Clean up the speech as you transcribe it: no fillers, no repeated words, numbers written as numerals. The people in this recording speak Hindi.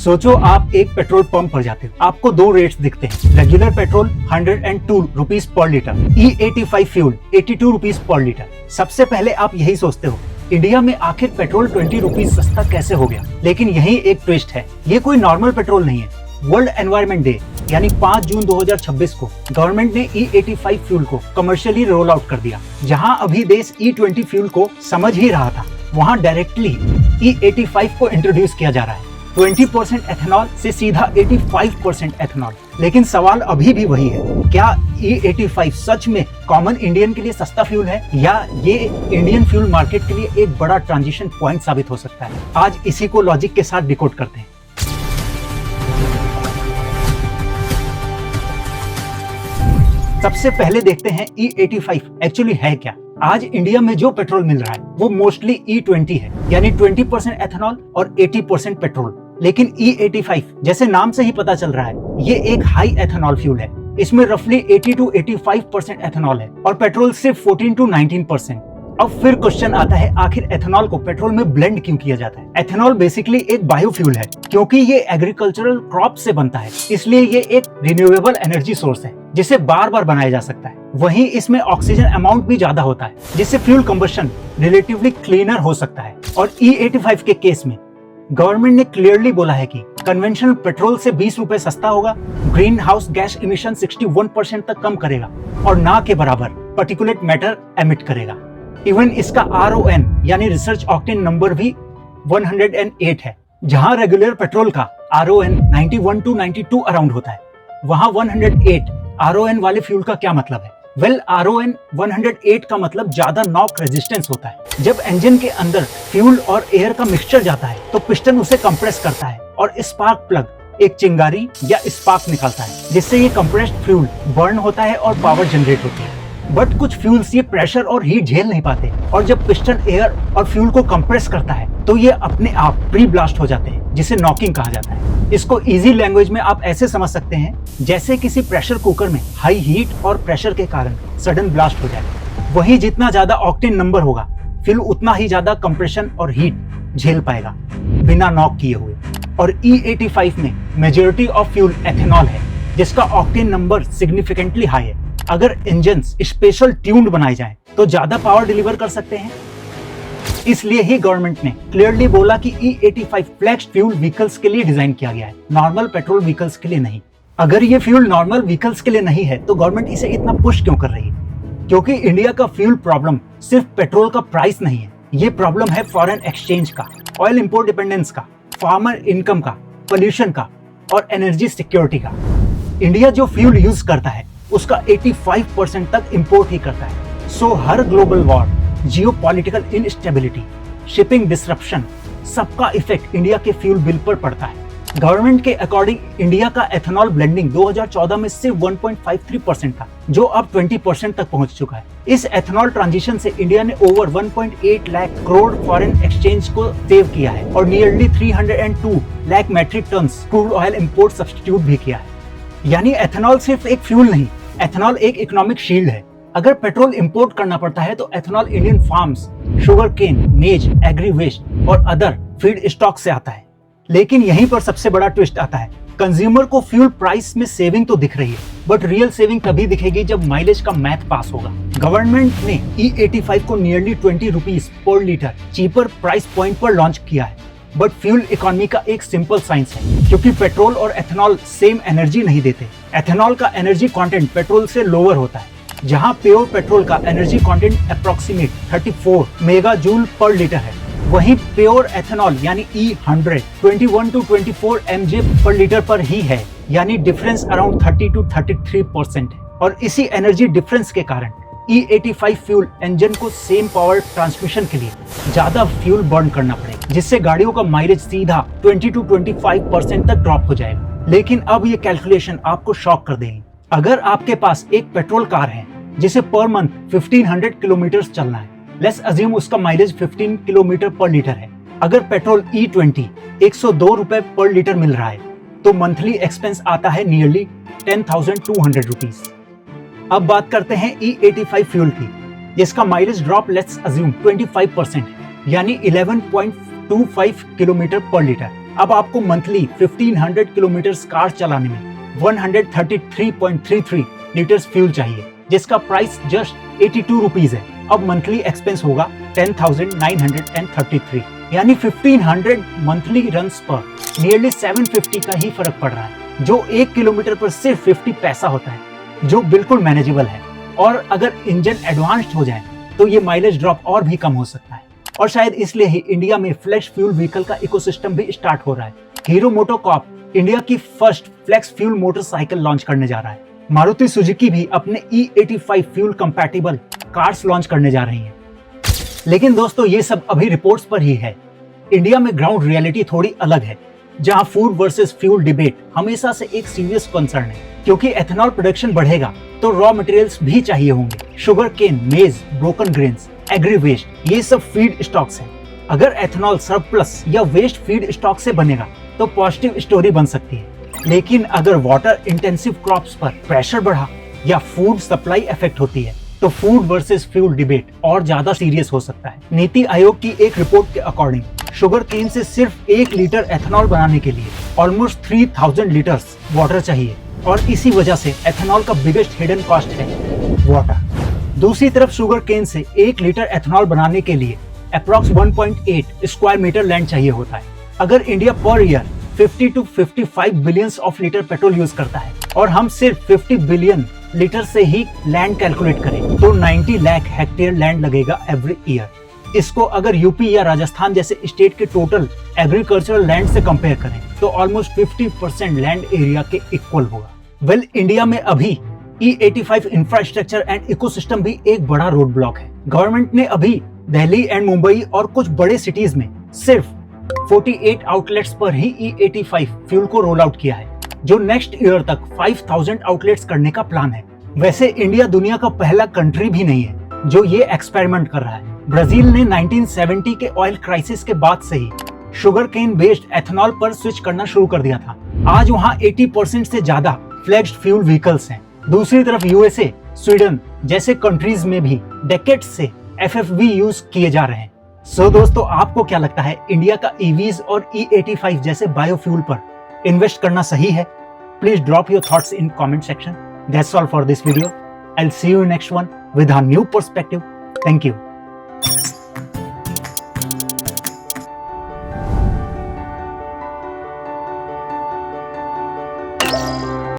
सोचो आप एक पेट्रोल पंप पर जाते हो, आपको दो रेट्स दिखते हैं। Regular petrol 102 rupees per litre, E85 fuel 82 rupees per litre. सबसे पहले आप यही सोचते हो इंडिया में आखिर पेट्रोल 20 रुपीज सस्ता कैसे हो गया। लेकिन यही एक ट्विस्ट है, ये कोई नॉर्मल पेट्रोल नहीं है। वर्ल्ड एनवायरनमेंट डे यानी 5 जून 2026 को गवर्नमेंट ने E85 फ्यूल को कमर्शियली रोल आउट कर दिया। जहां अभी देश E20 फ्यूल को समझ ही रहा था, वहां डायरेक्टली E85 को इंट्रोड्यूस किया जा रहा है। 20% एथेनॉल से सीधा 85% एथेनॉल। लेकिन सवाल अभी भी वही है, क्या E85 सच में कॉमन इंडियन के लिए सस्ता फ्यूल है, या ये इंडियन फ्यूल मार्केट के लिए एक बड़ा ट्रांजिशन पॉइंट साबित हो सकता है। आज इसी को लॉजिक के साथ डिकोड करते हैं। सबसे पहले देखते हैं E85 एक्चुअली है क्या। आज इंडिया में जो पेट्रोल मिल रहा है वो मोस्टली E20 है, यानी 20% एथेनॉल और 80% पेट्रोल। लेकिन E85 जैसे नाम से ही पता चल रहा है, ये एक हाई एथेनॉल फ्यूल है। इसमें रफली 80 to 85% एथेनॉल है और पेट्रोल सिर्फ 14 to 19%। अब फिर क्वेश्चन आता है, आखिर एथेनॉल को पेट्रोल में ब्लेंड क्यों किया जाता है। एथेनॉल बेसिकली एक बायोफ्यूल है, क्योंकि ये एग्रीकल्चरल क्रॉप से बनता है, इसलिए ये एक रिन्यूएबल एनर्जी सोर्स है जिसे बार बार बनाया जा सकता है। वहीं इसमें ऑक्सीजन अमाउंट भी ज्यादा होता है, जिससे फ्यूल कंबशन रिलेटिवली क्लीनर हो सकता है। और E85 के केस में गवर्नमेंट ने क्लियरली बोला है कि कन्वेंशनल पेट्रोल से 20 रुपए सस्ता होगा, ग्रीन हाउस गैस इमिशन 61% तक कम करेगा और ना के बराबर पार्टिकुलेट मैटर एमिट करेगा। इवन इसका RON यानी रिसर्च ऑक्टेन नंबर भी 108 है। जहां रेगुलर पेट्रोल का RON 91 to 92 अराउंड होता है, वहां 108 RON वाले फ्यूल का क्या मतलब है। वेल, RON 108 का मतलब ज्यादा नॉक रेजिस्टेंस होता है। जब इंजन के अंदर फ्यूल और एयर का मिक्सचर जाता है तो पिस्टन उसे कंप्रेस करता है और स्पार्क प्लग एक चिंगारी या स्पार्क निकालता है, जिससे ये कंप्रेस्ड फ्यूल बर्न होता है और पावर जनरेट होती है। बट कुछ फ्यूल्स ये प्रेशर और हीट झेल नहीं पाते, और जब पिस्टन एयर और फ्यूल को कंप्रेस करता है तो ये अपने आप प्री ब्लास्ट हो जाते हैं, जिसे नॉकिंग कहा जाता है। इसको इजी लैंग्वेज में आप ऐसे समझ सकते हैं, जैसे किसी प्रेशर कुकर में हाई हीट और प्रेशर के कारण सडन ब्लास्ट हो जाए। वही जितना ज्यादा ऑक्टेन नंबर होगा, फ्यूल उतना ही ज्यादा कंप्रेशन और हीट झेल पाएगा बिना नॉक किए हुए। और E85 में मेजॉरिटी ऑफ फ्यूल एथेनॉल है, जिसका ऑक्टेन नंबर सिग्निफिकेंटली हाई है। अगर इंजन्स स्पेशल ट्यून्ड बनाए जाएं तो ज्यादा पावर डिलीवर कर सकते हैं। इसलिए ही गवर्नमेंट ने क्लियरली बोला कि E85 फ्लेक्स फ्यूल व्हीकल्स के लिए डिजाइन किया गया है, नॉर्मल पेट्रोल व्हीकल्स के लिए नहीं। अगर ये फ्यूल नॉर्मल व्हीकल्स के लिए नहीं है तो गवर्नमेंट इसे इतना पुश क्यों कर रही है? क्योंकि इंडिया का फ्यूल प्रॉब्लम सिर्फ पेट्रोल का प्राइस नहीं है, ये प्रॉब्लम है फॉरेन एक्सचेंज का, ऑयल इंपोर्ट डिपेंडेंस का, फार्मर इनकम का, पोल्यूशन का और एनर्जी सिक्योरिटी का। इंडिया जो फ्यूल यूज करता है उसका 85% तक इंपोर्ट ही करता है। सो हर global war, geopolitical instability, shipping disruption, सबका इफेक्ट इंडिया के फ्यूल बिल पर पड़ता है। गवर्नमेंट के अकॉर्डिंग इंडिया का एथेनॉल ब्लेंडिंग 2014 में सिर्फ 1.53% था, जो अब 20% तक पहुंच चुका है। इस एथेनॉल ट्रांजिशन से इंडिया ने over 1.8 lakh crore foreign exchange को सेव किया है और nearly 302 lakh metric ton crude oil import substitute भी किया है। यानी एथेनॉल सिर्फ एक फ्यूल नहीं, एथेनॉल एक इकोनॉमिक शील्ड है। अगर पेट्रोल इंपोर्ट करना पड़ता है तो ethanol Indian farms, sugar cane, maize, agri waste और अदर फीड स्टॉक से आता है। लेकिन यहीं पर सबसे बड़ा ट्विस्ट आता है, कंज्यूमर को फ्यूल प्राइस में सेविंग तो दिख रही है, बट रियल सेविंग तभी दिखेगी जब माइलेज का मैथ पास होगा। गवर्नमेंट ने E85 को nearly 20 rupees per litre cheaper price point पर लॉन्च किया है, बट फ्यूल इकोनॉमी का एक सिंपल साइंस है, क्योंकि पेट्रोल और एथेनॉल सेम एनर्जी नहीं देते। एथेनॉल का एनर्जी कंटेंट पेट्रोल से लोअर होता है, जहां प्योर पेट्रोल का energy content approximate 34 mega joule पर लीटर है। वहीं प्योर एथेनॉल यानी E100 21 to 24 mJ पर लीटर पर ही है, यानी डिफरेंस अराउंड 30 to 33% है। और इसी एनर्जी डिफरेंस के कारण E85 फ्यूल इंजन को सेम पावर ट्रांसमिशन के लिए ज्यादा फ्यूल बर्न करना पड़ेगा, जिससे गाड़ियों का माइलेज सीधा 20 to 25% तक ड्रॉप हो जाएगा। लेकिन अब ये कैलकुलेशन आपको शॉक कर देगी। अगर आपके पास एक पेट्रोल कार है जिसे पर मंथ 1500 किलोमीटर चलना है, लेट्स अज्यूम उसका माइलेज 15 किलोमीटर पर लीटर है। अगर पेट्रोल E20 102 रुपए पर लीटर मिल रहा है तो मंथली एक्सपेंस आता है नियरली 10,200 रुपीज। अब बात करते हैं E85 फ्यूल की, जिसका माइलेज ड्रॉप लेट्स अज्यूम 25% है, यानी 11.25 किलोमीटर पर लीटर। अब आपको मंथली 1500 किलोमीटर कार चलाने में 133.33 लीटर्स फ्यूल चाहिए, जिसका प्राइस जस्ट 82 रुपीज है। अब मंथली एक्सपेंस होगा 10,933, यानी 1500 मंथली रन्स पर नियरली 750 का ही फर्क पड़ रहा है, जो 1 किलोमीटर पर सिर्फ 50 पैसा होता है, जो बिल्कुल मैनेजेबल है। और अगर इंजन एडवांस्ड हो जाए तो ये माइलेज ड्रॉप और भी कम हो सकता है। और शायद इसलिए ही इंडिया में फ्लेक्स फ्यूल व्हीकल का इकोसिस्टम भी स्टार्ट हो रहा है। हीरो मोटोकॉर्प इंडिया की first flex fuel motorcycle launch करने जा रहा है। मारुति सुजुकी भी अपने E85 fuel compatible cars launch करने जा रही है। लेकिन दोस्तों, ये सब अभी रिपोर्ट्स पर ही है। इंडिया में ग्राउंड रियलिटी थोड़ी अलग है, जहां फूड वर्सेस फ्यूल डिबेट हमेशा से एक सीरियस कंसर्न है, क्योंकि एथेनॉल प्रोडक्शन बढ़ेगा तो रॉ मटेरियल्स भी चाहिए होंगे। शुगर केन, मेज, ब्रोकन ग्रेन्स, एग्री वेस्ट, ये सब फीड स्टॉक्स हैं। अगर एथेनॉल सरप्लस या वेस्ट फीड स्टॉक से बनेगा तो पॉजिटिव स्टोरी बन सकती है, लेकिन अगर वाटर इंटेंसिव क्रॉप्स पर प्रेशर बढ़ा या फूड सप्लाई इफेक्ट होती है तो फूड वर्सेस फ्यूल डिबेट और ज्यादा सीरियस हो सकता है। नीति आयोग की एक रिपोर्ट के अकॉर्डिंग शुगर केन से सिर्फ 1 लीटर एथेनॉल बनाने के लिए ऑलमोस्ट 3000 लीटर्स वाटर चाहिए, और इसी वजह से एथेनॉल का बिगेस्ट हिडन कॉस्ट है वाटर। दूसरी तरफ शुगर केन से 1 लीटर एथेनॉल बनाने के लिए अप्रॉक्स 1.8 स्क्वायर मीटर लैंड चाहिए होता है। अगर India per year 50 to 55 billion of litre petrol use करता है और हम सिर्फ 50 बिलियन लीटर से ही लैंड कैलकुलेट करें तो 90 लाख हेक्टेयर लैंड लगेगा एवरी ईयर। इसको अगर यूपी या राजस्थान जैसे स्टेट के टोटल एग्रीकल्चरल लैंड से कंपेयर करें तो ऑलमोस्ट 50% लैंड एरिया के इक्वल होगा। वेल, इंडिया में अभी E85 इंफ्रास्ट्रक्चर एंड इकोसिस्टम भी एक बड़ा रोड ब्लॉक है। गवर्नमेंट ने अभी दिल्ली एंड मुंबई और कुछ बड़े सिटीज में सिर्फ 48 आउटलेट्स पर ही E85 फ्यूल को रोल आउट किया है, जो नेक्स्ट ईयर तक 5000 आउटलेट्स करने का प्लान है। वैसे इंडिया दुनिया का पहला कंट्री भी नहीं है जो ये एक्सपेरिमेंट कर रहा है। ब्राजील ने 1970 के ऑयल क्राइसिस के बाद से ही शुगर केन बेस्ड एथेनॉल पर स्विच करना शुरू कर दिया था। आज वहाँ 80% से ज्यादा फ्लेक्स्ड फ्यूल व्हीकल्स हैं। दूसरी तरफ यूएसए, स्वीडन जैसे कंट्रीज में भी डेकेड्स से FFV यूज किए जा रहे हैं। सो दोस्तों, आपको क्या लगता है, इंडिया का EVs और E85 जैसे बायोफ्यूल पर इन्वेस्ट करना सही है? Please drop your thoughts in comment section. That's all for this video. I will see you next one with a new perspective. Thank you.